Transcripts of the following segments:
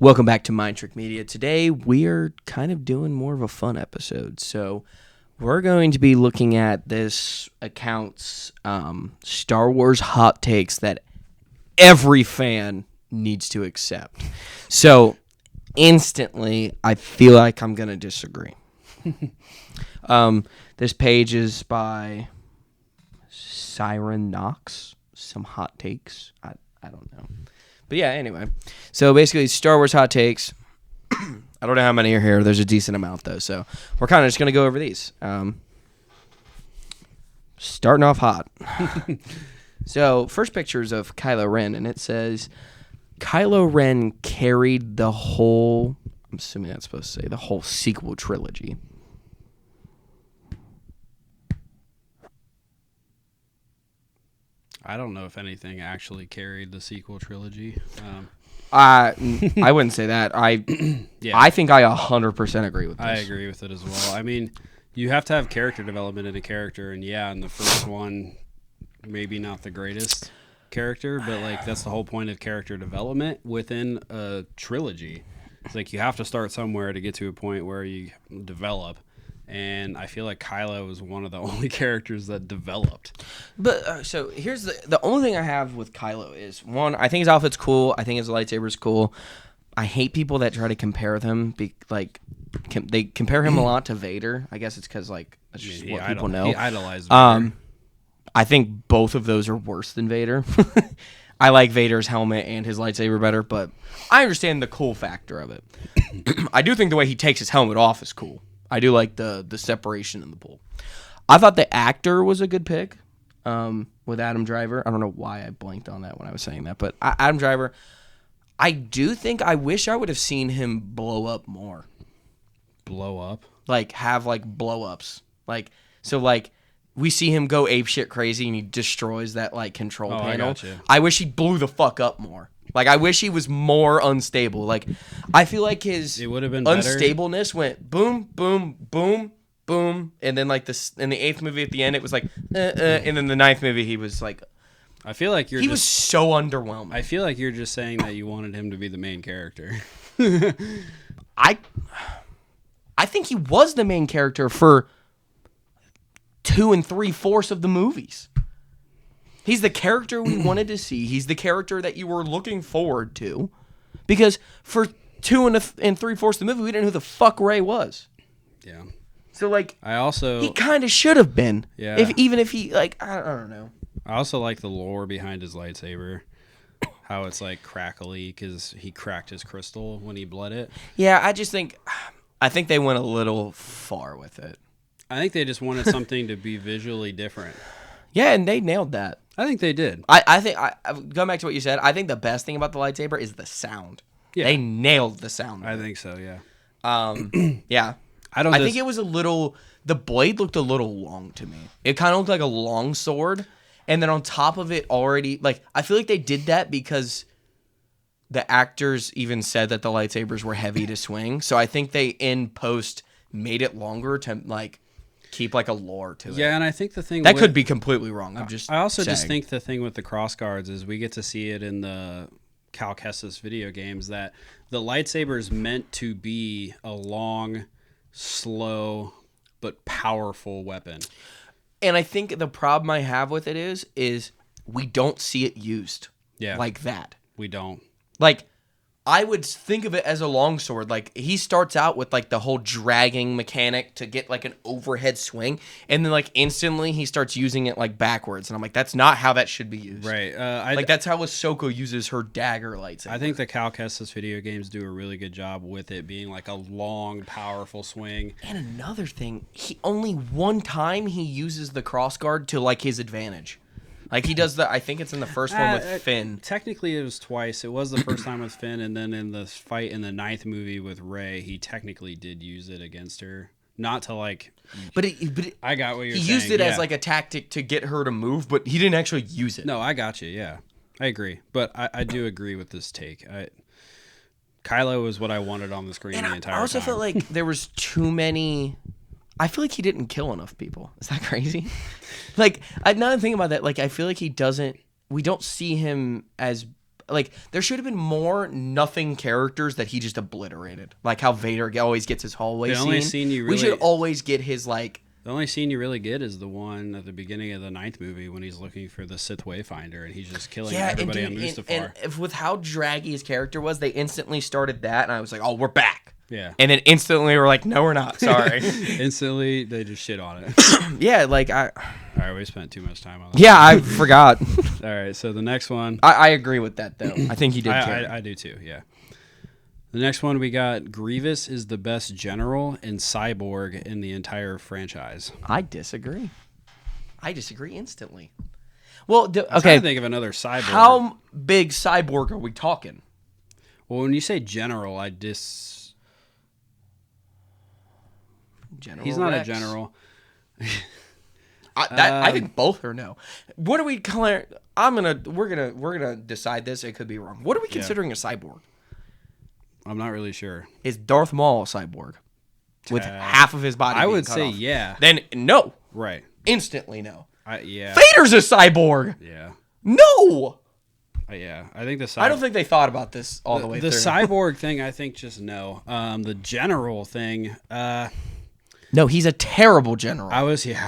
Welcome back to Mind Trick Media. Today we are kind of doing more of a fun episode. So we're going to be looking at this account's Star Wars hot takes that every fan needs to accept. So instantly, I feel like I'm going to disagree. This page is by Siren Knox. Some hot takes. I don't know. But yeah, anyway. So basically, Star Wars hot takes. I don't know how many are here. There's a decent amount, though. So we're kind of just going to go over these. Starting off hot. So first picture is of Kylo Ren, and it says, Kylo Ren carried the whole, I'm assuming that's supposed to say, the whole sequel trilogy. I don't know if anything actually carried the sequel trilogy. I wouldn't say that. I think I 100% agree with this. I agree with it as well. I mean, you have to have character development in a character, and in the first one, maybe not the greatest character, but like that's the whole point of character development within a trilogy. It's like you have to start somewhere to get to a point where you develop. And I feel like Kylo was one of the only characters that developed. But so here's the only thing I have with Kylo is, one, I think his outfit's cool. I think his lightsaber's cool. I hate people that try to compare them. They compare him a lot to Vader. I guess it's because like that's just what people know. He idolized Vader. I think both of those are worse than Vader. I like Vader's helmet and his lightsaber better, but I understand the cool factor of it. I do think the way he takes his helmet off is cool. I do like the separation in the pool. I thought the actor was a good pick with Adam Driver. I don't know why I blanked on that when I was saying that, but Adam Driver, I do think I wish I would have seen him blow up more. Blow up? Like, have, like, blow-ups. Like, so, like, we see him go apeshit crazy and he destroys that, like, control panel. I gotcha. I wish he blew the fuck up more. Like, I wish he was more unstable. Like, I feel like his it would have been unstableness went boom, boom, boom, boom, and then like this in the 8th movie at the end, it was like, and then the 9th movie he was like, I feel like he was so underwhelming. I feel like you're just saying that you wanted him to be the main character. I think he was the main character for 2 3/4 of the movies. He's the character we wanted to see. He's the character that you were looking forward to. Because for 2 3/4 of the movie, we didn't know who the fuck Rey was. Yeah. So, like, he kind of should have been. Yeah. Even if he, like, I don't know. I also like the lore behind his lightsaber. How it's, like, crackly because he cracked his crystal when he bled it. Yeah, I think they went a little far with it. I think they just wanted something to be visually different. Yeah, and they nailed that. I think they did. I think, going back to what you said, I think the best thing about the lightsaber is the sound. Yeah. They nailed the sound. I think so, yeah. Yeah. I think it was the blade looked a little long to me. It kind of looked like a long sword. And then on top of it already, like, I feel like they did that because the actors even said that the lightsabers were heavy to swing. So I think they, in post, made it longer to, like, keep like a lore to it. Yeah, and I think the thing that could be completely wrong. I also just think the thing with the cross guards is we get to see it in the Cal Kestis video games that the lightsaber is meant to be a long, slow, but powerful weapon. And I think the problem I have with it is we don't see it used like that. We don't. Like, I would think of it as a longsword. Like, he starts out with, like, the whole dragging mechanic to get, like, an overhead swing. And then, like, instantly he starts using it, like, backwards. And I'm like, that's not how that should be used. Right. That's how Ahsoka uses her dagger lightsaber. I think the Cal Kestis video games do a really good job with it being, like, a long, powerful swing. And another thing, only one time he uses the crossguard to, like, his advantage. Like, he does I think it's in the first one with Finn. Technically, it was twice. It was the first time with Finn, and then in the fight in the 9th movie with Rey, he technically did use it against her. Not to, like... But I got what you're saying. He used it as, like, a tactic to get her to move, but he didn't actually use it. No, I got you, yeah. I agree. But I do agree with this take. Kylo was what I wanted on the screen the entire time. I also felt like there was too many... I feel like he didn't kill enough people. Is that crazy? Like, now I'm thinking about that, like, I feel like we don't see him as like there should have been more nothing characters that he just obliterated. Like how Vader always gets his hallway The only scene you we should really- always get his like. The only scene you really get is the one at the beginning of the 9th movie when he's looking for the Sith Wayfinder and he's just killing everybody on Mustafar. And if with how draggy his character was, they instantly started that, and I was like, "Oh, we're back." Yeah. And then instantly we're like, "No, we're not. Sorry." Instantly, they just shit on it. Yeah, like I. All right, we spent too much time on that. Yeah, I forgot. All right, so the next one. I agree with that though. I think he did. I do too, yeah. The next one we got Grievous is the best general and cyborg in the entire franchise. I disagree. I disagree instantly. Well, I'm okay. trying to think of another cyborg. How big cyborg are we talking? Well, when you say general, General he's not Rex. a general. I think both are no. What are we calling? We're gonna decide this. It could be wrong. What are we considering a cyborg? I'm not really sure. Is Darth Maul a cyborg with half of his body? I being would cut say off? yeah. Then no, Right. instantly no. Yeah. Vader's a cyborg. Yeah. No, Yeah. I think I don't think they thought about this all the way the through. cyborg thing, I think just no. The general thing, No, he's a terrible general. I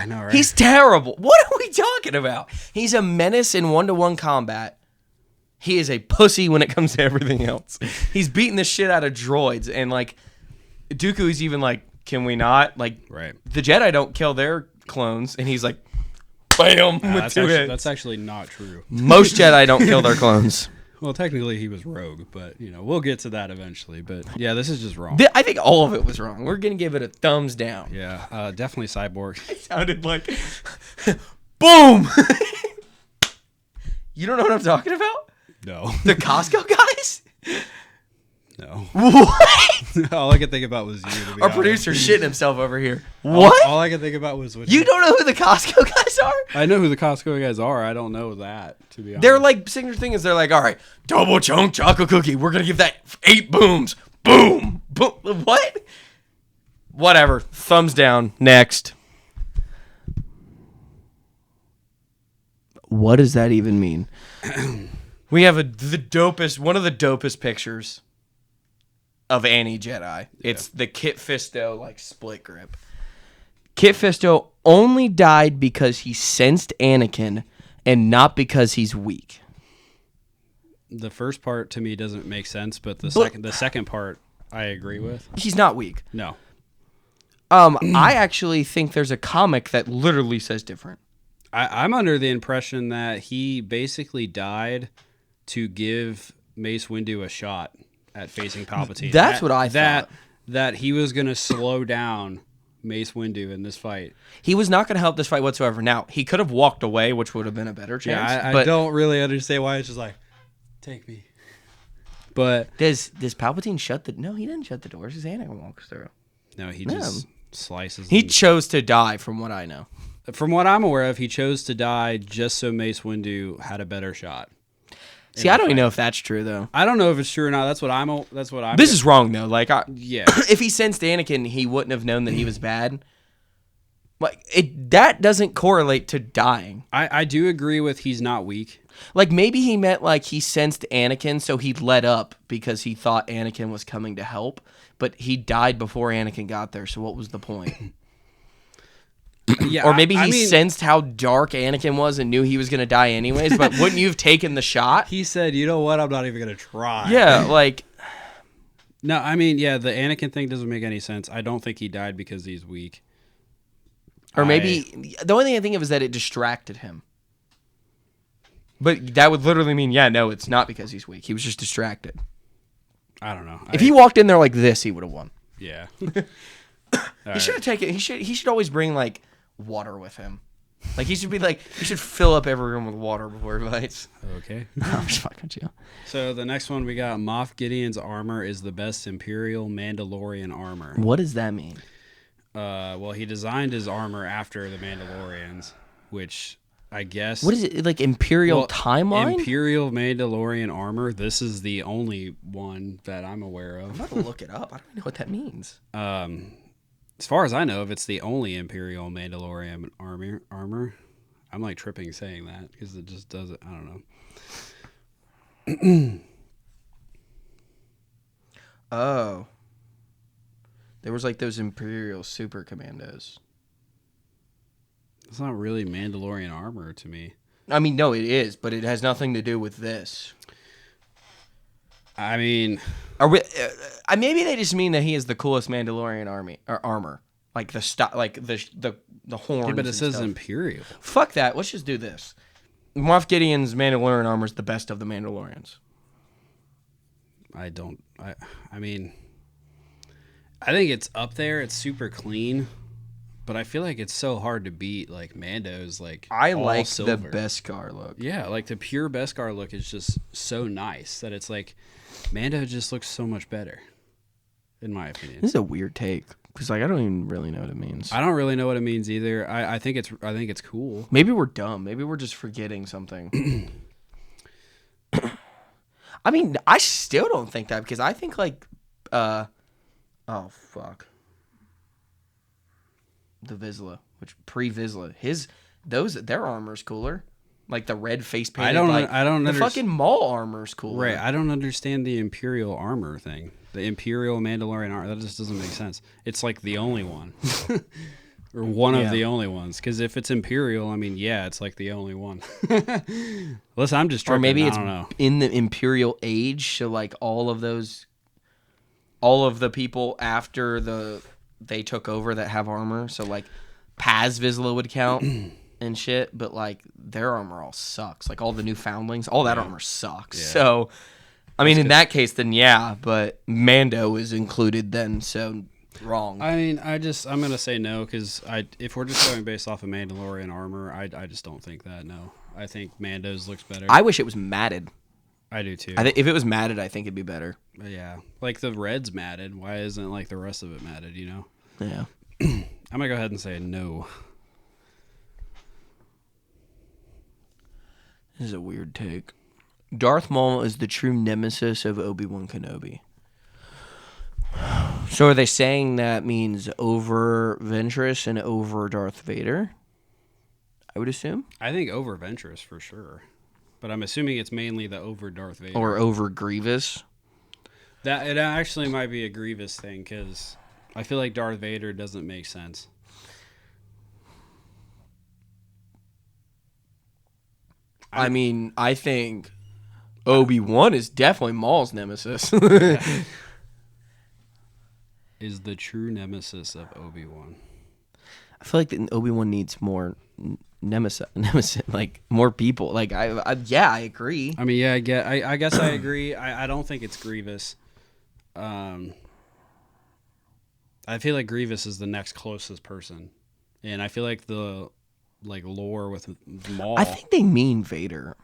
know, right? He's terrible. What are we talking about? He's a menace in 1-to-1 combat. He is a pussy when it comes to everything else. He's beating the shit out of droids, and like Dooku's even like, can we not? Like, right. the Jedi don't kill their clones, and he's like, bam, with two hits. That's actually not true. Most Jedi don't kill their clones. Well, technically he was rogue, but we'll get to that eventually. But yeah, this is just wrong. I think all of it was wrong. We're gonna give it a thumbs down. Yeah, definitely cyborg. It sounded like, boom. You don't know what I'm talking about? No, The Costco guys? no. What? All I could think about was you. To be Our honest. producer's shitting himself over here. What? All I could think about was what You don't know who the Costco guys are? I know who the Costco guys are. I don't know that, to be honest. Their like signature thing is they're like, all right, double chunk chocolate cookie. We're gonna give that 8 booms. Boom. Boom. What? Whatever. Thumbs down. Next. What does that even mean? We have one of the dopest pictures of any Jedi. It's the Kit Fisto like split grip. Kit Fisto only died because he sensed Anakin and not because he's weak. The first part to me doesn't make sense, but the second part I agree with. He's not weak. No. I actually think there's a comic that literally says different. I'm under the impression that he basically died to give Mace Windu a shot at facing Palpatine. That's what I thought. That he was going to slow down Mace Windu in this fight. He was not going to help this fight whatsoever. Now, he could have walked away, which would have been a better chance. Yeah, I but don't really understand why it's just like, take me. But does Palpatine shut the... No, he didn't shut the doors. His Anakin walks through. no, he just slices He them. chose to die, from what I know. From what I'm aware of, he chose to die just so Mace Windu had a better shot. See, I don't even know if that's true, though. I don't know if it's true or not. That's what I'm. This is wrong, though. Like, yeah. if he sensed Anakin, he wouldn't have known that he was bad. Like, that doesn't correlate to dying. I do agree with he's not weak. Like, maybe he meant, like, he sensed Anakin, so he let up because he thought Anakin was coming to help. But he died before Anakin got there, so what was the point? Yeah, Or maybe I he mean, sensed how dark Anakin was and knew he was going to die anyways, but wouldn't you have taken the shot? He said, "You know what? I'm not even gonna try." Yeah, like... No, I mean, yeah, the Anakin thing doesn't make any sense. I don't think he died because he's weak. Or maybe... The only thing I think of is that it distracted him. But that would literally mean, yeah, no, it's not because he's weak. He was just distracted. I don't know. If he walked in there like this, he would have won. Yeah. He should have taken... He should always bring, like, water with him. Like, he should fill up every room with water before he fights. Okay. I'm just fucking with you. So the next one we got, Moff Gideon's armor is the best Imperial Mandalorian armor. What does that mean? Well, he designed his armor after the Mandalorians, which I guess... What is it, like Imperial timeline? Imperial Mandalorian armor. This is the only one that I'm aware I'm of. about to look it up. I don't even know what that means. As far as I know, if it's the only Imperial Mandalorian armor, I'm like tripping saying that because it just doesn't. I don't know. Oh. There was like those Imperial Super Commandos. It's not really Mandalorian armor to me. I mean, no, it is, but it has nothing to do with this. I mean, Are we? Maybe they just mean that he is the coolest Mandalorian armor, like the horns. yeah, but it and says stuff. Imperial. Fuck that. Let's just do this. Moff Gideon's Mandalorian armor is the best of the Mandalorians. I mean, I think it's up there. It's super clean, but I feel like it's so hard to beat. Like Mando's, like I all like silver. the Beskar look. Yeah, like the pure Beskar look is just so nice that it's like Mando just looks so much better, in my opinion. This is a weird take because like I don't even really know what it means. I don't really know what it means either. I think it's cool. Maybe we're dumb. Maybe we're just forgetting something. I mean, I still don't think that because I think like, oh fuck, the Vizsla, which pre-Vizsla, their armor's cooler. Like the red face paint. The fucking Maul armor's cooler. Right, I don't understand the Imperial armor thing. The Imperial Mandalorian armor, that just doesn't make sense. It's like the only one. Or one of the only ones. Because if it's Imperial, I mean, yeah, it's like the only one. Listen, I'm just tripping. Or maybe I it's don't know. in the Imperial age, so like all of the people after they took over that have armor. So like Paz Vizsla would count and shit, but like their armor all sucks. Like all the new foundlings, all that armor sucks. Yeah. So I mean, in that case, then yeah, but Mando is included then, so wrong. I mean, I'm gonna say no because if we're just going based off of Mandalorian armor, I just don't think that. No, I think Mando's looks better. I wish it was matted. I do too. If it was matted, I think it'd be better. Yeah, like the red's matted. Why isn't like the rest of it matted? You know. Yeah. I'm gonna go ahead and say no. This is a weird take. Darth Maul is the true nemesis of Obi-Wan Kenobi. So are they saying that means over Ventress and over Darth Vader? I would assume. I think over Ventress for sure, but I'm assuming it's mainly the over Darth Vader or over Grievous. That it actually might be a Grievous thing because I feel like Darth Vader doesn't make sense. I mean, I think Obi-Wan is definitely Maul's nemesis. Is the true nemesis of Obi-Wan. I feel like that Obi-Wan needs more nemesis, like more people. Like I agree. I mean, yeah, I guess I agree. I don't think it's Grievous. I feel like Grievous is the next closest person, and I feel like the lore with Maul. I think they mean Vader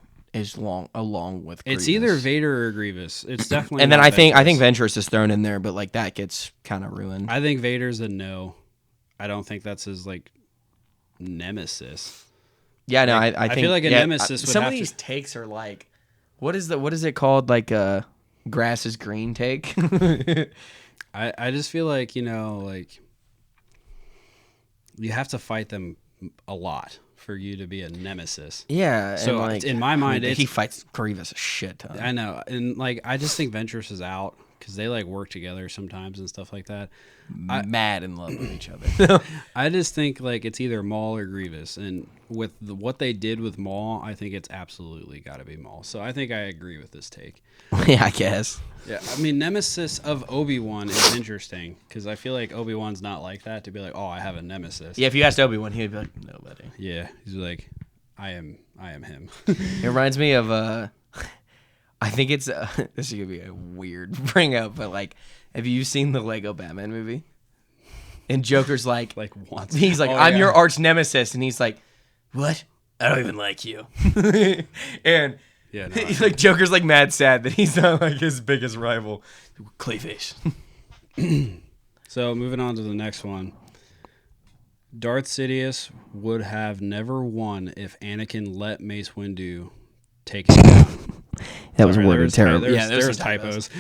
along with Grievous. It's either Vader or Grievous. It's definitely. And then not I think Ventress is thrown in there, but like that gets kind of ruined. I think Vader's a no. I don't think that's his nemesis. Yeah, no, I think feel like a nemesis would some have of these to... takes are like, what is it called? Like grass is green take. I just feel like you have to fight them a lot for you to be a nemesis. Yeah. So and in my mind, he fights Grievous a shit ton. I know, and I just think Ventress is out because they work together sometimes and stuff like that. Mad in love with each other. I just think it's either Maul or Grievous, and with what they did with Maul, I think it's absolutely got to be Maul. So I think I agree with this take. Yeah, I guess. Yeah, I mean, nemesis of Obi-Wan is interesting because I feel like Obi-Wan's not like that to be like, oh, I have a nemesis. Yeah, if you asked Obi-Wan, he'd be like, nobody. Yeah, he's like, I am him. It reminds me of I think it's this is gonna be a weird bring up, but have you seen the Lego Batman movie? And Joker's like once. He's like, I'm your arch nemesis, and he's like, what? I don't even like you. And yeah, no, Joker's mad sad that he's not his biggest rival. Clayface. So moving on to the next one. Darth Sidious would have never won if Anakin let Mace Windu take him down. That was worded terrible. There was typos.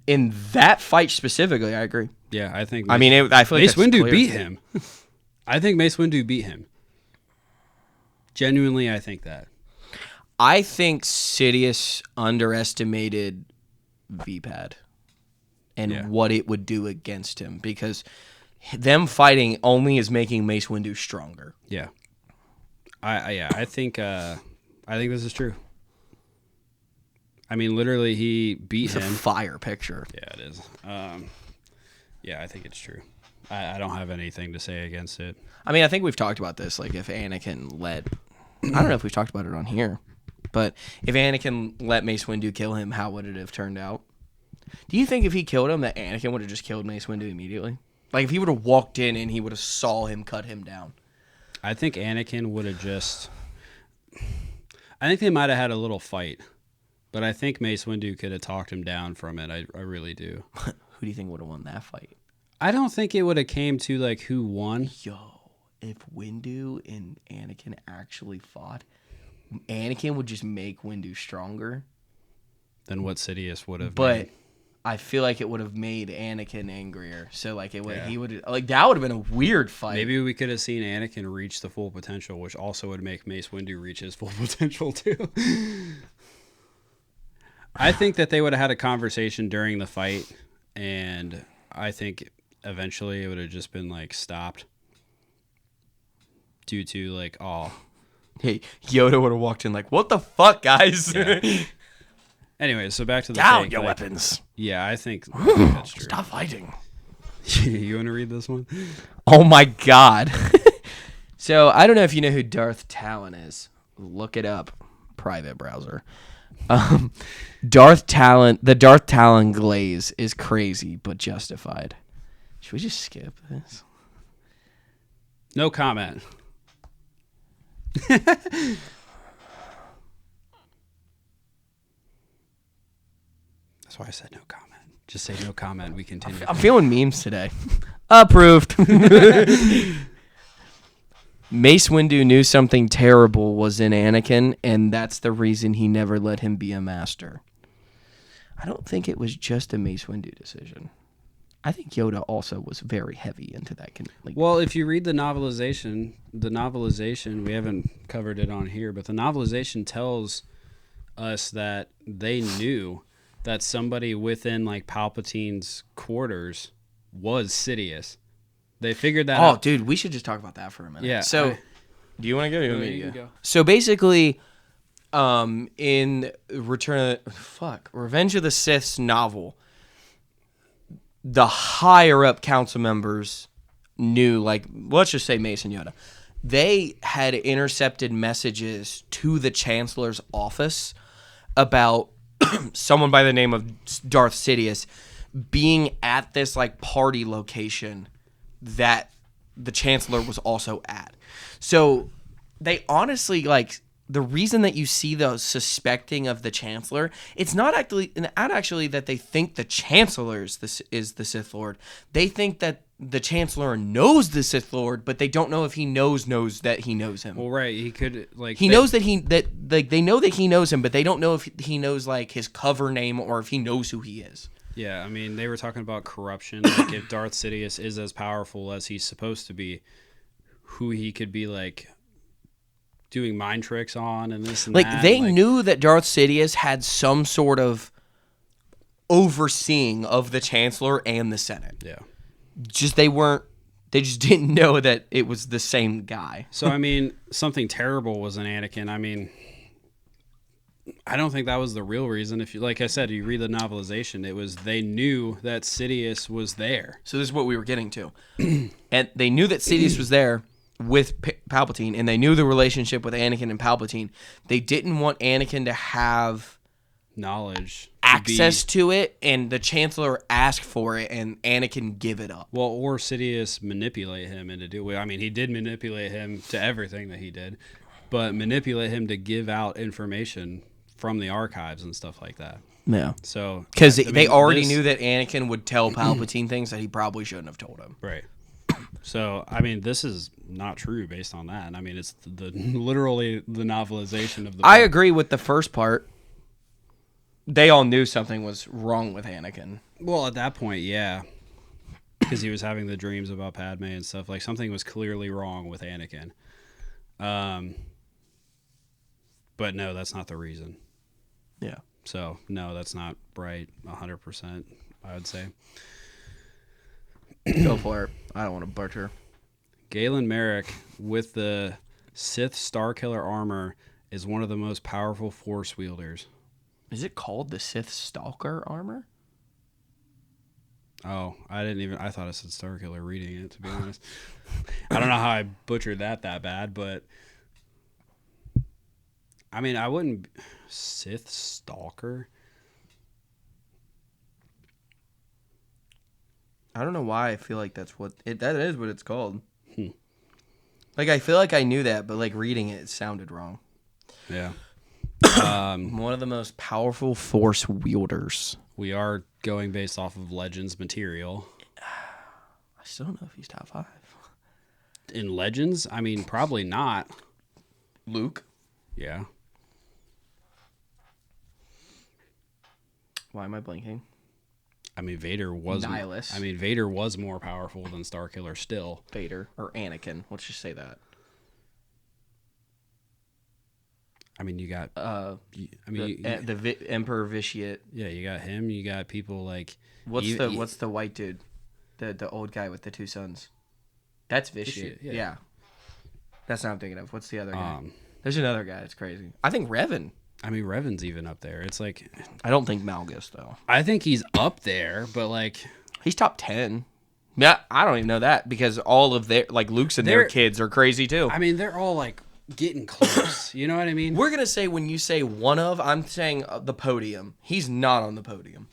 In that fight specifically, I agree. Yeah, I think. I feel like Mace Windu clear. beat him. I think Mace Windu beat him. Genuinely, I think that. I think Sidious underestimated VPAD and what it would do against him, because them fighting only is making Mace Windu stronger. Yeah. I think this is true. I mean, literally, he beat him. It's a fire picture. Yeah, it is. Yeah, I think it's true. I don't have anything to say against it. I mean, I think we've talked about this. Like, if Anakin let... I don't know if we've talked about it on here, but if Anakin let Mace Windu kill him, how would it have turned out? Do you think if he killed him, that Anakin would have just killed Mace Windu immediately? Like, if he would have walked in and he would have saw him cut him down? I think Anakin would have just... I think they might have had a little fight, but I think Mace Windu could have talked him down from it. I really do. Who do you think would have won that fight? I don't think it would have came to, like, who won. Yo, if Windu and Anakin actually fought, Anakin would just make Windu stronger. Than what Sidious would have But made. I feel like it would have made Anakin angrier. So, like, he would... Like, that would have been a weird fight. Maybe we could have seen Anakin reach the full potential, which also would make Mace Windu reach his full potential, too. I think that they would have had a conversation during the fight, and I think eventually it would have just been, like, stopped due to, like, Hey, Yoda would have walked in like, what the fuck, guys? Yeah. Anyway, so back to the Down fake, your like, weapons. Yeah, I think that's true. Stop fighting. You want to read this one? Oh my god. So, I don't know if you know who Darth Talon is. Look it up. Private browser. The Darth Talon glaze is crazy, but justified. Should we just skip this? No comment. That's why I said no comment. Just say no comment. We continue. I'm feeling memes today. Approved. Mace Windu knew something terrible was in Anakin, and that's the reason he never let him be a master. I don't think it was just a Mace Windu decision. I think Yoda also was very heavy into that. Well, if you read the novelization, we haven't covered it on here, but the novelization tells us that they knew that somebody within, like, Palpatine's quarters was Sidious. They figured that out. Oh, dude, we should just talk about that for a minute. Yeah. So, do you want to go? Or No, me you to can go. So basically, in Revenge of the Sith's novel, the higher up council members knew, like, let's just say Mace and Yoda, they had intercepted messages to the Chancellor's office about someone by the name of Darth Sidious being at this, like, party location that the Chancellor was also at. So they honestly, like, the reason that you see the suspecting of the Chancellor, it's not actually that they think the Chancellor is the Sith Lord. They think that the Chancellor knows the Sith Lord, but they don't know if he knows that he knows him. Well, right, he could, like... He knows they know that he knows him, but they don't know if he knows, like, his cover name or if he knows who he is. Yeah, I mean, they were talking about corruption. Like, if Darth Sidious is as powerful as he's supposed to be, who he could be, like, doing mind tricks on and this and like, that. They knew that Darth Sidious had some sort of overseeing of the Chancellor and the Senate. Yeah. They just didn't know that it was the same guy. So, I mean, something terrible was in Anakin. I mean, I don't think that was the real reason. If you, like I said, you read the novelization, it was they knew that Sidious was there. So this is what we were getting to. And they knew that Sidious was there with Palpatine, and they knew the relationship with Anakin and Palpatine. They didn't want Anakin to have knowledge, access to it, and the Chancellor asked for it, and Anakin give it up. Well, or Sidious manipulate him into do. I mean, he did manipulate him to everything that he did, but manipulate him to give out information from the archives and stuff like that. Yeah. So because they already knew that Anakin would tell Palpatine things that he probably shouldn't have told him. Right. So, I mean, this is not true based on that. I mean, it's literally the novelization of the book. I agree with the first part. They all knew something was wrong with Anakin. Well, at that point, yeah. Because he was having the dreams about Padme and stuff. Like, something was clearly wrong with Anakin. But no, that's not the reason. Yeah. So, no, that's not right 100%, I would say. Go for it. I don't want to butcher. Galen Merrick with the Sith Starkiller armor is one of the most powerful Force wielders. Is it called the Sith Stalker armor? Oh, I thought it said Starkiller reading it, to be honest. I don't know how I butchered that bad, but I mean, I wouldn't... Sith Stalker? I don't know why I feel like that is what it's called. Like, I feel like I knew that, but like reading it sounded wrong. Yeah. One of the most powerful Force wielders. We are going based off of Legends material. I still don't know if he's top 5. In Legends? I mean, probably not. Luke. Yeah. Why am I blanking? I mean, Vader was... Nihilus. I mean, Vader was more powerful than Starkiller still. Vader. Or Anakin. Let's just say that. I mean, you got... Emperor Vitiate. Yeah, you got him. You got people like... What's the white dude? The old guy with the 2 sons. That's Vitiate. Yeah. That's not what I'm thinking of. What's the other guy? There's another guy. It's crazy. I think Revan. I mean, Revan's even up there. It's like... I don't think Malgus, though. I think he's up there, but like... He's top 10. Yeah, I don't even know that because all of their... Like, Luke's and their kids are crazy, too. I mean, they're all like... getting close. You know what I mean? We're going to say when you say one of, I'm saying the podium. He's not on the podium.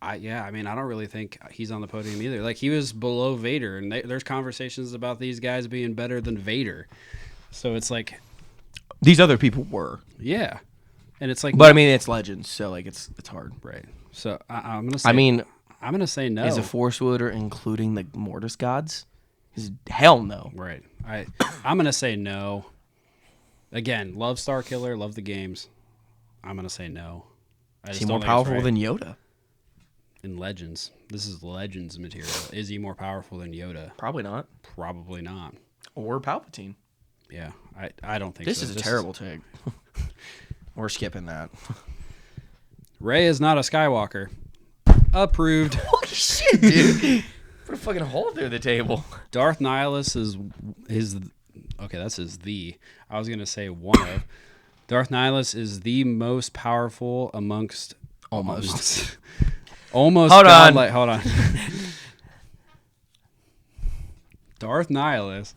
I mean, I don't really think he's on the podium either. Like, he was below Vader, and there's conversations about these guys being better than Vader. So it's like... These other people were. Yeah. And it's like... But, I mean, it's Legends, so, like, it's hard. Right. So, I'm going to say... I mean... I'm going to say no. Is a Force wielder including the Mortis gods? Hell no. Right. I'm going to say no. Again, love Starkiller, love the games. I'm going to say no. Is he more powerful than Yoda? In Legends. This is Legends material. Is he more powerful than Yoda? Probably not. Probably not. Or Palpatine. Yeah, I don't think this so. This is a terrible take. We're skipping that. Rey is not a Skywalker. Approved. Holy shit, dude. Put a fucking hole through the table. Darth Nihilus is his... Okay, that's his the. I was going to say one of. Darth Nihilus is the most powerful amongst... Almost. Almost. Hold on. Hold on. Darth Nihilus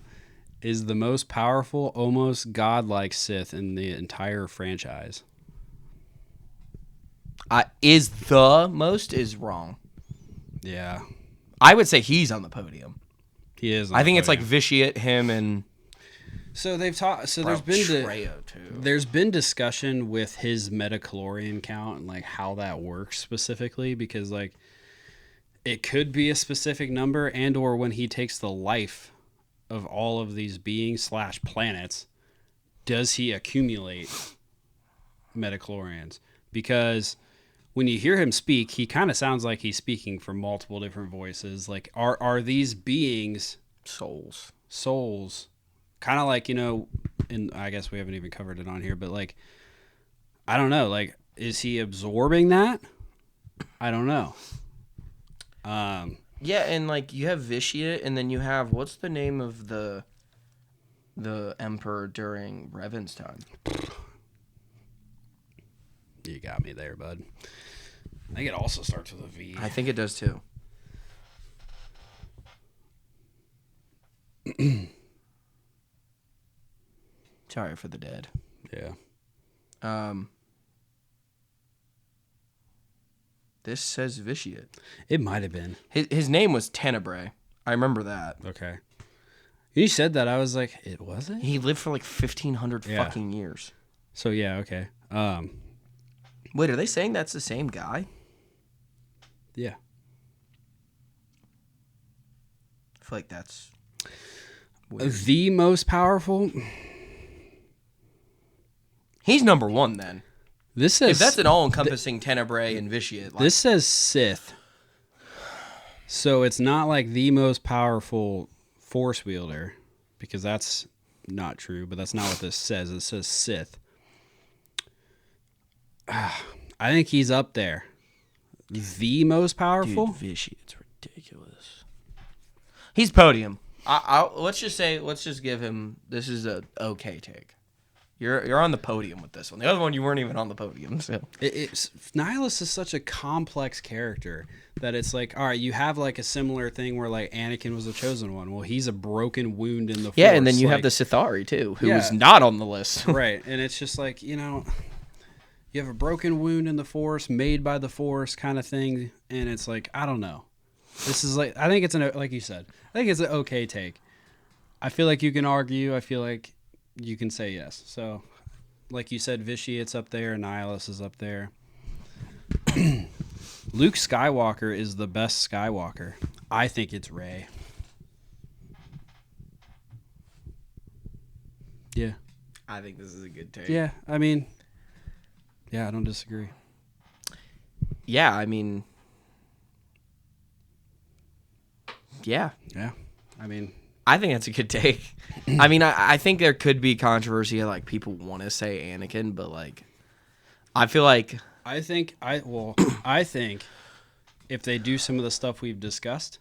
is the most powerful, almost godlike Sith in the entire franchise. Is wrong. Yeah. I would say he's on the podium. He is. I think it's like Vitiate, him, and... So they've talked. So there's been discussion with his Metachlorian count and like how that works specifically, because like it could be a specific number, and or when he takes the life of all of these beings / planets, does he accumulate Metachlorians? Because when you hear him speak, he kind of sounds like he's speaking from multiple different voices. Like, are these beings souls? Kind of like, and I guess we haven't even covered it on here, but like, I don't know. Like, is he absorbing that? I don't know. Yeah, and like you have Vitiate, and then you have, what's the name of the emperor during Revan's time? You got me there, bud. I think it also starts with a V. I think it does too. Sorry for the dead. Yeah. This says Vitiate. It might have been. His name was Tenebrae. I remember that. Okay. You said that, I was like, it wasn't? He lived for like 1,500 fucking years. So, yeah, okay. Wait, are they saying that's the same guy? Yeah. I feel like that's weird. The most powerful? He's number one then. This says, if that's an all-encompassing Tenebrae and Vitiate. This says Sith. So it's not like the most powerful Force wielder, because that's not true, but that's not what this says. It says Sith. I think he's up there. The most powerful? Dude, Vitiate's ridiculous. He's podium. Let's just give him. This is a okay take. You're on the podium with this one. The other one you weren't even on the podium. So Nihilus is such a complex character that it's like, all right, you have like a similar thing where like Anakin was the chosen one. Well, he's a broken wound in the Force. yeah, and then you have the Sithari too, who is not on the list. Right, and it's just like, you have a broken wound in the Force, made by the Force kind of thing, and it's like, I don't know. This is like, I think it's like you said, I think it's an okay take. I feel like you can argue. I feel like you can say yes. So, like you said, Vitiate's up there, Nihilus is up there. Luke Skywalker is the best Skywalker. I think it's Rey. Yeah. I think this is a good take. Yeah, I mean, yeah, I don't disagree. Yeah, I mean, yeah. Yeah, I mean, I think that's a good take. I mean, I think there could be controversy. Like people want to say Anakin, but like, I feel like I think if they do some of the stuff we've discussed,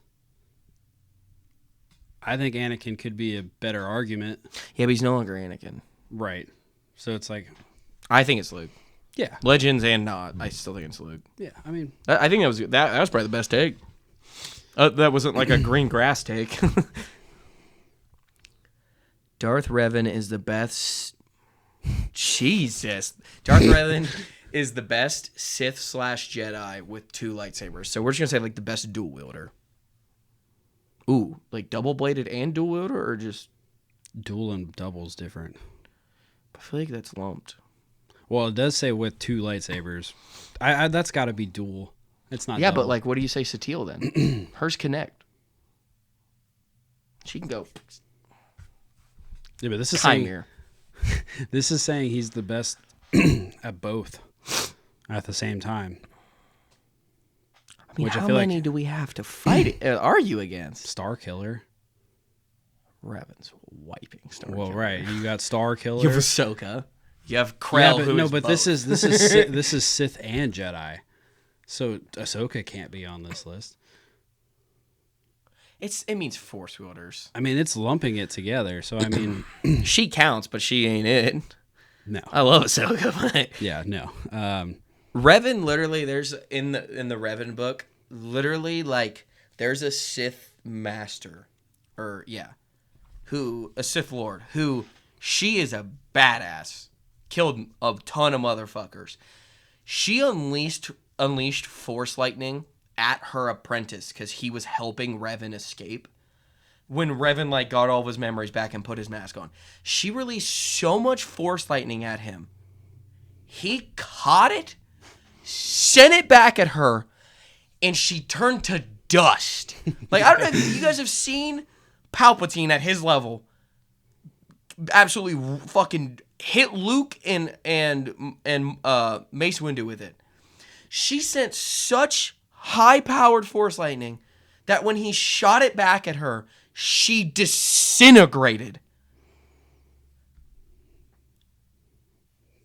I think Anakin could be a better argument. Yeah, but he's no longer Anakin. Right. So it's like, I think it's Luke. Yeah. Legends and not. I still think it's Luke. Yeah, I mean, I think that was probably the best take. That wasn't like a green grass take. Darth Revan is the best. Jesus. Darth Revan is the best Sith/Jedi with 2 lightsabers. So we're just going to say like the best dual wielder. Ooh, like double bladed and dual wielder or just. dual and double's different. I feel like that's lumped. Well, it does say with 2 lightsabers. I that's got to be dual. It's not. Yeah, double. but like, what do you say, Satele then? Hers connect. She can go. Yeah, but this is Chimere. This is saying he's the best at both at the same time. I mean, how many do we have to fight argue against? Star Killer. Revan's wiping Star Well, Killer. right. You got Star Killer. You have Ahsoka. You have Krell. Yeah, but both. this is Sith and Jedi. So Ahsoka can't be on this list. It means Force wielders. I mean, it's lumping it together. So I mean, She counts, but she ain't it. no. I love Ahsoka, but Yeah, no. Revan literally. There's in the Revan book. Literally, like there's a Sith master, a Sith Lord who she is a badass. Killed a ton of motherfuckers. She unleashed Force lightning at her apprentice because he was helping Revan escape. When Revan like got all of his memories back and put his mask on, she released so much Force lightning at him. He caught it, sent it back at her, and she turned to dust. Like I don't know if you guys have seen Palpatine at his level. Absolutely fucking hit Luke and Mace Windu with it. She sent such high-powered Force lightning that when he shot it back at her, she disintegrated.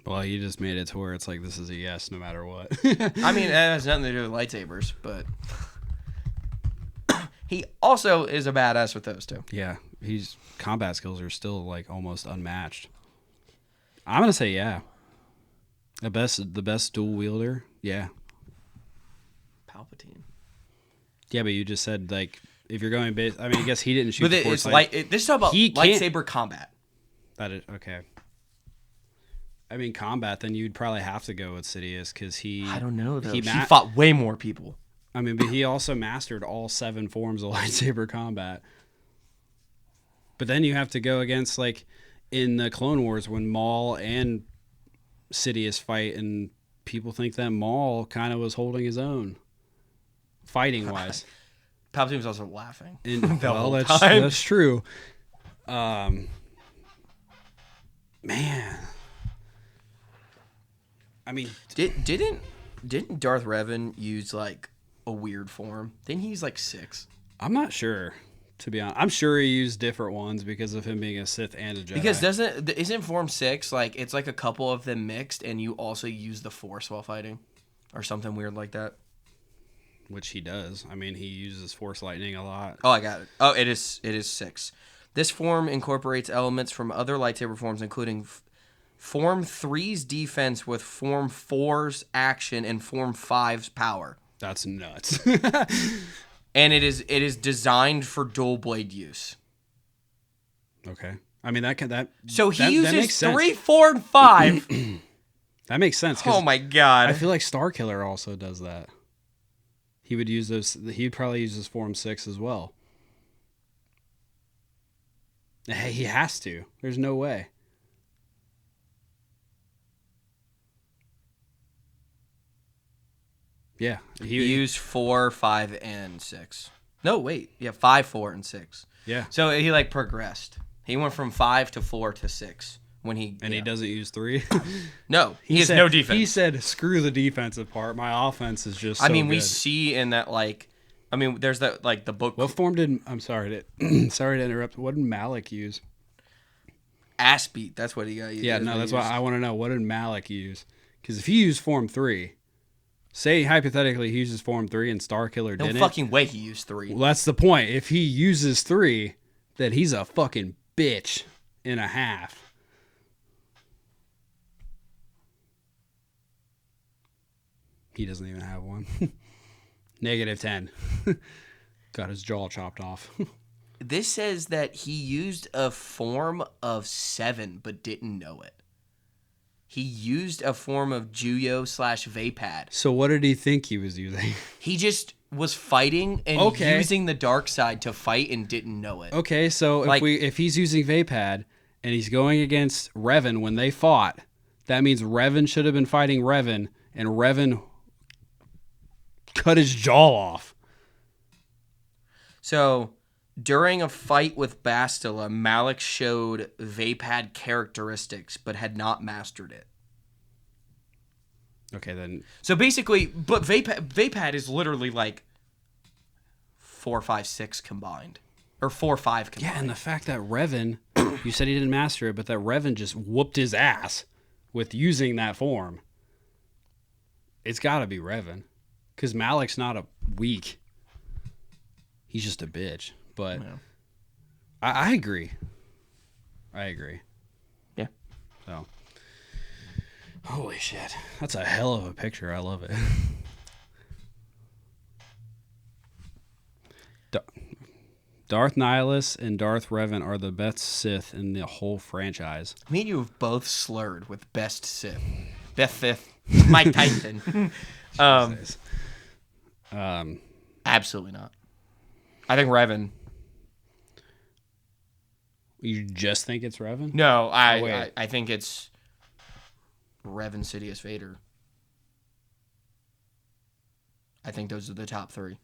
Well, you just made it to where it's like this is a yes no matter what. I mean, it has nothing to do with lightsabers, but he also is a badass with those two. Yeah, his combat skills are still like almost unmatched. I'm gonna say yeah. The best dual wielder. Yeah. Palpatine. Yeah, but you just said like if you're going base. I mean, I guess he didn't shoot. But The it's Force like this is about He can't- lightsaber combat. That is okay. I mean, combat. Then you'd probably have to go with Sidious because he. I don't know though. He ma- fought way more people. I mean, but he also mastered all 7 forms of lightsaber combat. But then you have to go against like in the Clone Wars when Maul and Sidious fight, and people think that Maul kind of was holding his own, fighting wise. Palpatine was also laughing. And, the whole that's time. that's true. Man, I mean, Didn't Darth Revan use like a weird form? Didn't he use like 6? I'm not sure. To be honest, I'm sure he used different ones because of him being a Sith and a Jedi. Because isn't Form 6 like it's like a couple of them mixed, and you also use the Force while fighting, or something weird like that? Which he does. I mean, he uses Force lightning a lot. Oh, I got it. Oh, it is 6. This form incorporates elements from other lightsaber forms, including Form 3's defense with Form 4's action and Form 5's power. That's nuts. And it is designed for dual blade use. Okay. I mean that. So he that uses makes 3, sense. 4, and 5. That makes sense. 'Cause Oh my god! I feel like Starkiller also does that. He would use those. He'd probably use his Form 6 as well. Hey, he has to. There's no way. Yeah, He used 4, 5, and 6. No, wait. Yeah, 5, 4, and 6. Yeah. So he like progressed. He went from 5 to 4 to 6 when he. And he doesn't use 3. No, he has said, no defense. He said, "Screw the defensive part. My offense is just." So I mean, we good." see in that like, I mean, there's that like the book. What form did? I'm sorry to sorry to interrupt. What did Malik use? Ass beat. That's what he got. Yeah, no, that's why I want to know. What did Malik use? Because if he used Form 3, say hypothetically he uses Form 3 and Starkiller No didn't. fucking way he used 3. Well, that's the point. If he uses 3, then he's a fucking bitch and a half. He doesn't even have one. -10. Got his jaw chopped off. This says that he used a form of 7 but didn't know it. He used a form of Juyo/Vapad. So what did he think he was using? He just was fighting and using the dark side to fight and didn't know it. Okay, so if he's using Vapad and he's going against Revan when they fought, that means Revan should have been fighting Revan, and Revan cut his jaw off. So, during a fight with Bastila, Malik showed Vapad characteristics but had not mastered it. Okay, then. So basically, but Vapad is literally like 4, 5, 6 combined. Or 4, 5 combined. Yeah, and the fact that Revan, you said he didn't master it, but that Revan just whooped his ass with using that form. It's got to be Revan. Because Malik's not a weak. He's just a bitch. But Yeah. I agree. Yeah. So, holy shit. That's a hell of a picture. I love it. Darth Nihilus and Darth Revan are the best Sith in the whole franchise. Me and you have both slurred with best Sith. Best Sith. Mike Tyson. Absolutely not. I think Revan. You just think it's Revan? No, wait. I think it's Revan, Sidious, Vader. I think those are the top 3.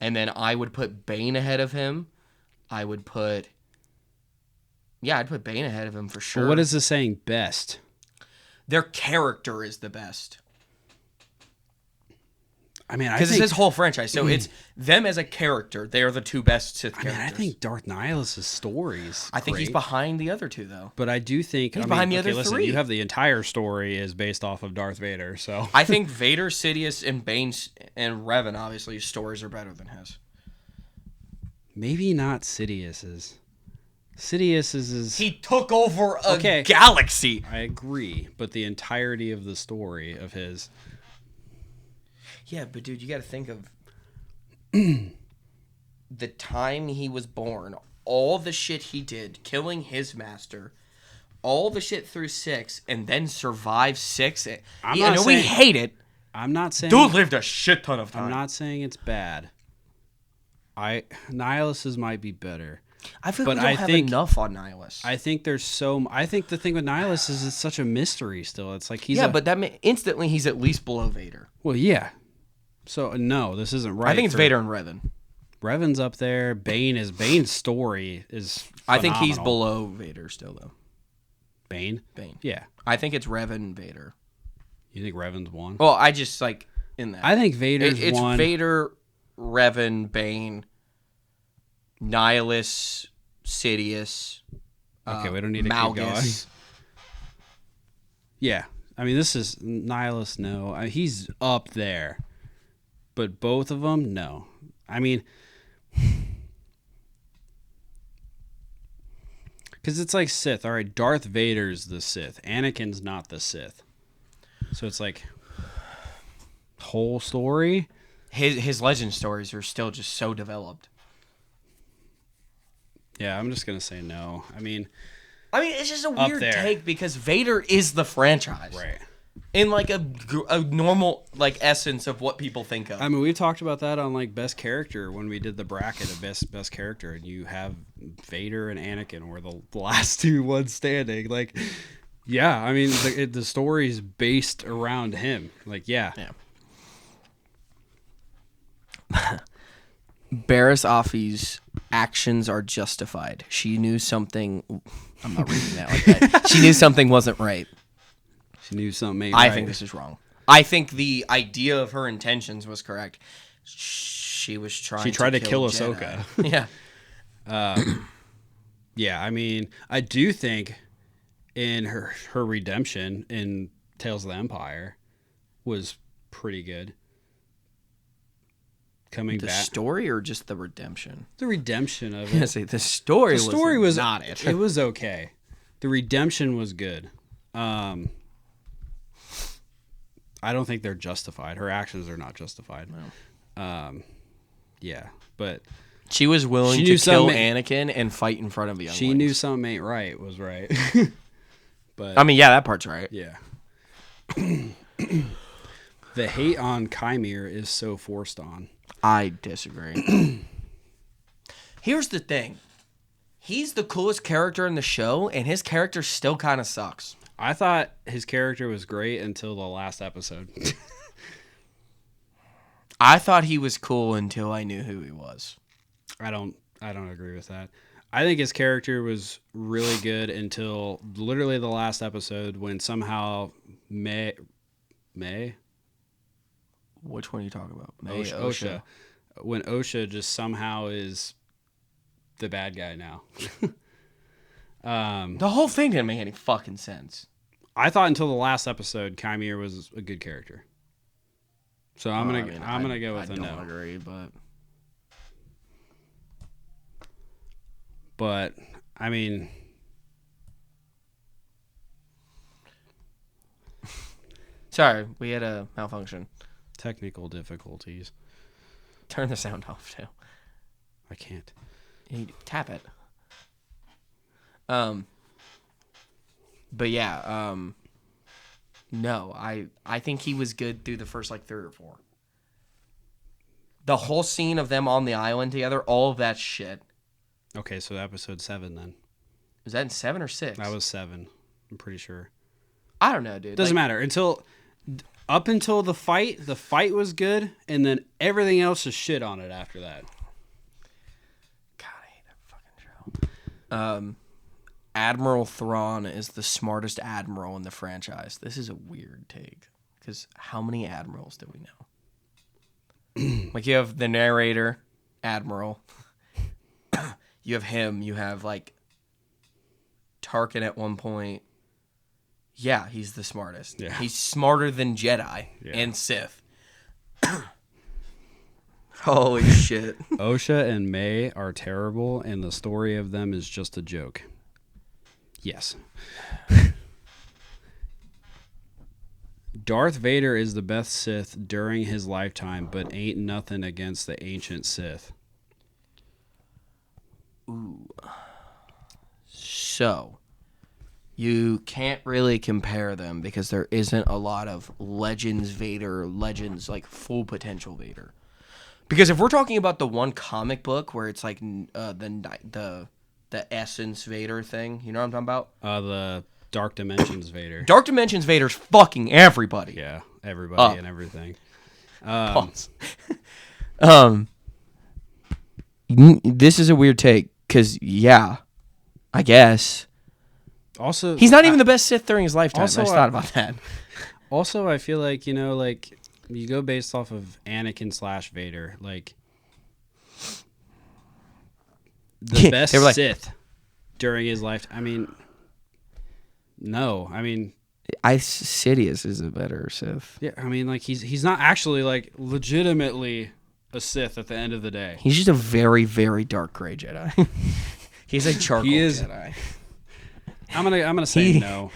And then I would put Bane ahead of him. I'd put Bane ahead of him for sure. Well, what is this saying best? Their character is the best. I mean, because it's his whole franchise, so it's them as a character. They are the 2 best Sith characters. I think Darth Nihilus' stories. I think he's behind the other 2, though. But I do think he's behind the other 3. You have the entire story is based off of Darth Vader, so I think Vader, Sidious, and Bane and Revan, obviously, stories are better than his. Maybe not Sidious's. Sidious's is he took over a galaxy. I agree, but the entirety of the story of his. Yeah, but dude, you got to think of the time he was born, all the shit he did, killing his master, all the shit through 6, and then survive 6. I know we hate it. I'm not saying dude lived a shit ton of time. I'm not saying it's bad. Nihilus's might be better. I feel like we don't have enough on Nihilus. I think I think the thing with Nihilus is it's such a mystery still. It's like but that instantly he's at least below Vader. Well, yeah. So no, this isn't right. I think it's Vader and Revan. Revan's up there. Bane's story is phenomenal. I think he's below Vader still though. Bane? Yeah. I think it's Revan and Vader. You think Revan's 1? Well, I just like in that. I think Vader's 1. It's Vader, Revan, Bane, Nihilus, Sidious. Okay, we don't need to keep going. Yeah, I mean, this is Nihilus. No, he's up there, but both of them, no. I mean, because it's like Sith. All right, Darth Vader's the Sith. Anakin's not the Sith. So it's like whole story. His legend stories are still just so developed. Yeah, I'm just gonna say no. I mean, it's just a weird there. take because Vader is the franchise, right. in like a normal like essence of what people think of. I mean, we talked about that on like best character when we did the bracket of best character, and you have Vader and Anakin were the last two ones standing. Like, yeah, I mean, the story is based around him. Like, yeah. Barris Offee's actions are justified. She knew something. I'm not reading that like that. She knew something wasn't right. She knew something ain't I right. think this is wrong. I think the idea of her intentions was correct. She was trying. She tried to kill Jedi. Ahsoka. Yeah. Yeah, I mean, I do think in her redemption in Tales of the Empire was pretty good. Coming The back, story or just the redemption? the redemption of I it. say the story. The story was not it. It was okay. The redemption was good. I don't think they're justified. Her actions are not justified. No. Yeah, but She was willing She to knew kill something- Anakin and fight in front of young. she knew something ain't right was right. But I mean, yeah, that part's right. yeah. The hate on Chimere is so forced on. I disagree. Here's the thing. He's the coolest character in the show, and his character still kind of sucks. I thought his character was great until the last episode. I thought he was cool until I knew who he was. I don't agree with that. I think his character was really good until literally the last episode when somehow May Which one are you talking about? Osha. When Osha just somehow is the bad guy now. The whole thing didn't make any fucking sense. I thought until the last episode, Chimere was a good character. So I'm gonna go with a no. I don't agree, but But I mean, sorry, we had a malfunction. technical difficulties. Turn the sound off too. I can't. You tap it. But yeah, no, I think he was good through the first like 3 or 4. The whole scene of them on the island together, all of that shit. Okay, so episode 7 then. Was that in 7 or 6? That was 7. I'm pretty sure. I don't know, dude. Doesn't matter up until the fight was good, and then everything else is shit on it after that. God, I hate that fucking show. Admiral Thrawn is the smartest admiral in the franchise. This is a weird take because how many admirals do we know? Like you have the narrator, Admiral. You have him. You have like Tarkin at one point. Yeah, he's the smartest. Yeah. He's smarter than Jedi and Sith. Holy shit. Osha and May are terrible, and the story of them is just a joke. Yes. Darth Vader is the best Sith during his lifetime, but ain't nothing against the ancient Sith. Ooh. So, you can't really compare them because there isn't a lot of Legends Vader, Legends like full potential Vader. Because if we're talking about the one comic book where it's like the Essence Vader thing, you know what I'm talking about? The Dark Dimensions Vader. Dark Dimensions Vader's fucking everybody. Yeah, everybody and everything. This is a weird take because yeah, I guess. Also, He's not even the best Sith during his lifetime. Also, I just thought about that. Also, I feel like, like you go based off of Anakin / Vader. Like, the best They were like- Sith during his life. I mean, no. I mean, Sidious is a better Sith. yeah. I mean, like he's not actually like legitimately a Sith at the end of the day. He's just a very, very dark gray Jedi. He's a charcoal Jedi. I'm gonna say no.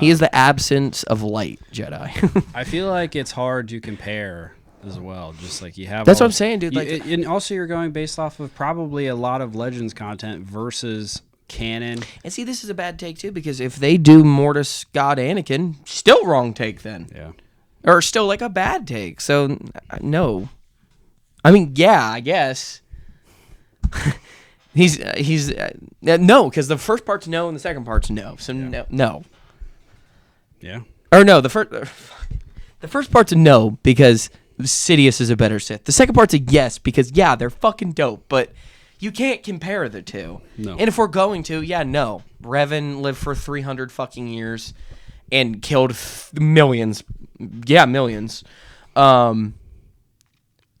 He is the absence of light Jedi. I feel like it's hard to compare as well. Just like you have. That's what I'm saying, dude. Like, and also you're going based off of probably a lot of Legends content versus canon. and see, this is a bad take too, because if they do Mortis God Anakin, still wrong take then. Yeah. Or still like a bad take. So no. I mean, yeah, I guess. he's no, because the first part's no and the second part's no. So no. Yeah. Or no, the first part's a no because Sidious is a better Sith. The second part's a yes because yeah, they're fucking dope, but you can't compare the two. No. And if we're going to, no. Revan lived for 300 fucking years and killed millions. Yeah, millions.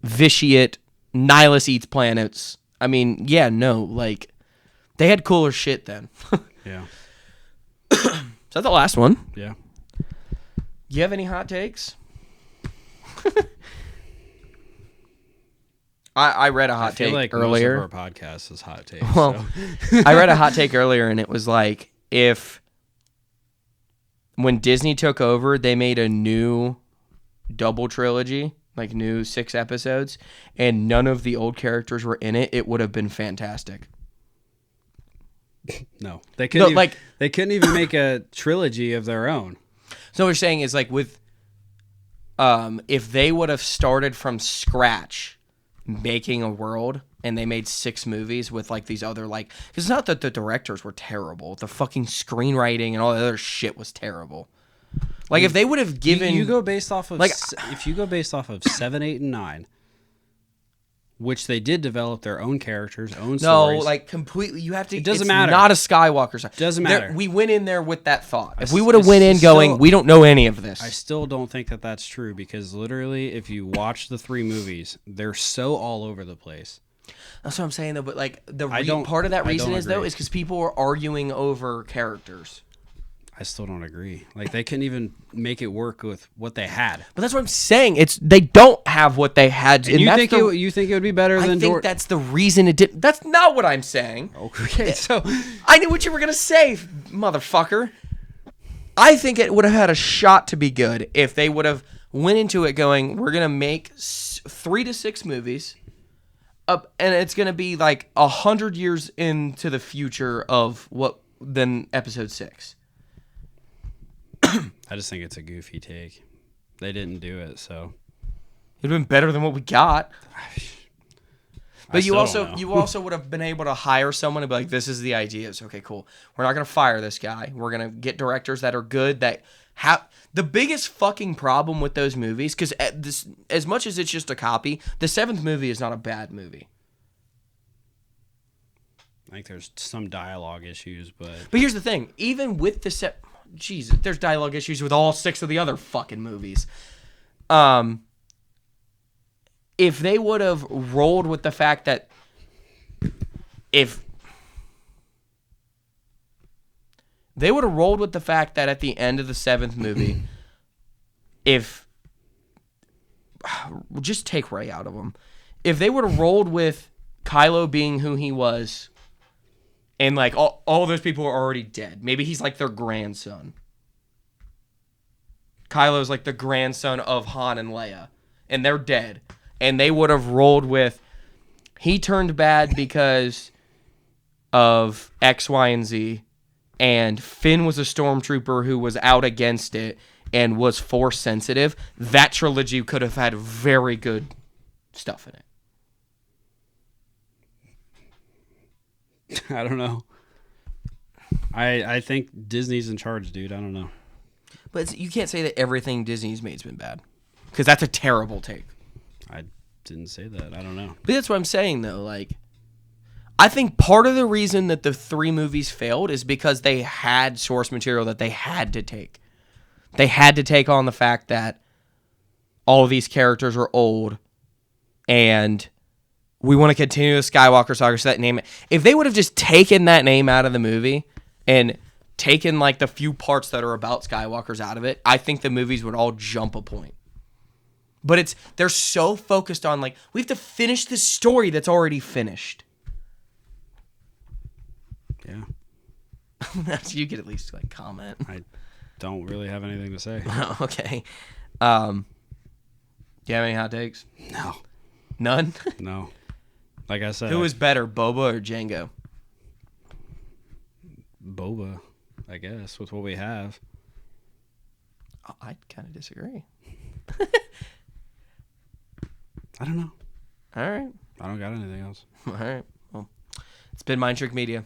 Vitiate, Nihilus eats planets. I mean, yeah, no, like they had cooler shit then. Yeah. Is that the last one? Yeah. You have any hot takes? I read a hot take like earlier. Most of our podcast is hot takes. Well, I read a hot take earlier, and it was like when Disney took over, they made a new double trilogy, like new 6 episodes, and none of the old characters were in it, it would have been fantastic. No, they couldn't. No, they couldn't even make a trilogy of their own. So what you're saying is like with, if they would have started from scratch, making a world, and they made 6 movies with like these other like, because it's not that the directors were terrible, the fucking screenwriting and all the other shit was terrible. Like if they would have given, you go based off of like, if you go based off of 7, 8, and 9, which they did develop their own characters, own stories. No, like completely. You have to. It doesn't it's matter. Not a Skywalker side. Doesn't matter. We went in there with that thought. If we would have went in still- going, we don't know any of this. I still don't think that that's true because literally, if you watch the 3 movies, they're so all over the place. That's what I'm saying though. But like don't- part of that I reason don't is though agree. is because people were arguing over characters. I still don't agree. Like they couldn't even make it work with what they had. But that's what I'm saying. They don't have what they had. And you that's think you think it would be better I than think that's the reason it did. That's not what I'm saying. Okay, so I knew what you were gonna say, motherfucker. I think it would have had a shot to be good if they would have went into it going, we're gonna make 3 to 6 movies, up, and it's gonna be like 100 years into the future of what then episode 6. I just think it's a goofy take. They didn't do it, so It'd been better than what we got. But still don't know. you also would have been able to hire someone and be like, this is the idea. It's okay, cool. We're not gonna fire this guy. We're gonna get directors that are good that have the biggest fucking problem with those movies, because as much as it's just a copy, the 7th movie is not a bad movie. I think there's some dialogue issues, but But here's the thing, even with the Jesus, there's dialogue issues with all 6 of the other fucking movies. If they would have rolled with the fact that at the end of the 7th movie, just take Rey out of them. If they would have rolled with Kylo being who he was, and like all those people are already dead. Maybe he's like their grandson. Kylo's like the grandson of Han and Leia, and they're dead. And they would have rolled with, he turned bad because of X, Y, and Z, and Finn was a stormtrooper who was out against it and was Force sensitive. That trilogy could have had very good stuff in it. I don't know. I think Disney's in charge, dude. I don't know. But you can't say that everything Disney's made's been bad, because that's a terrible take. I didn't say that. I don't know. But that's what I'm saying, though. Like, I think part of the reason that the 3 movies failed is because they had source material that they had to take. They had to take on the fact that all of these characters are old, and we want to continue the Skywalker saga, so that name. If they would have just taken that name out of the movie and taken like the few parts that are about Skywalkers out of it, I think the movies would all jump a point. But they're so focused on like, we have to finish the story that's already finished. Yeah. You could at least like comment. I don't really have anything to say. Oh, okay. Do you have any hot takes? No. None? No. Like I said. Who is better, Boba or Jango? Boba, I guess, with what we have. I kind of disagree. I don't know. All right. I don't got anything else. All right. Well, it's been Mind Trick Media.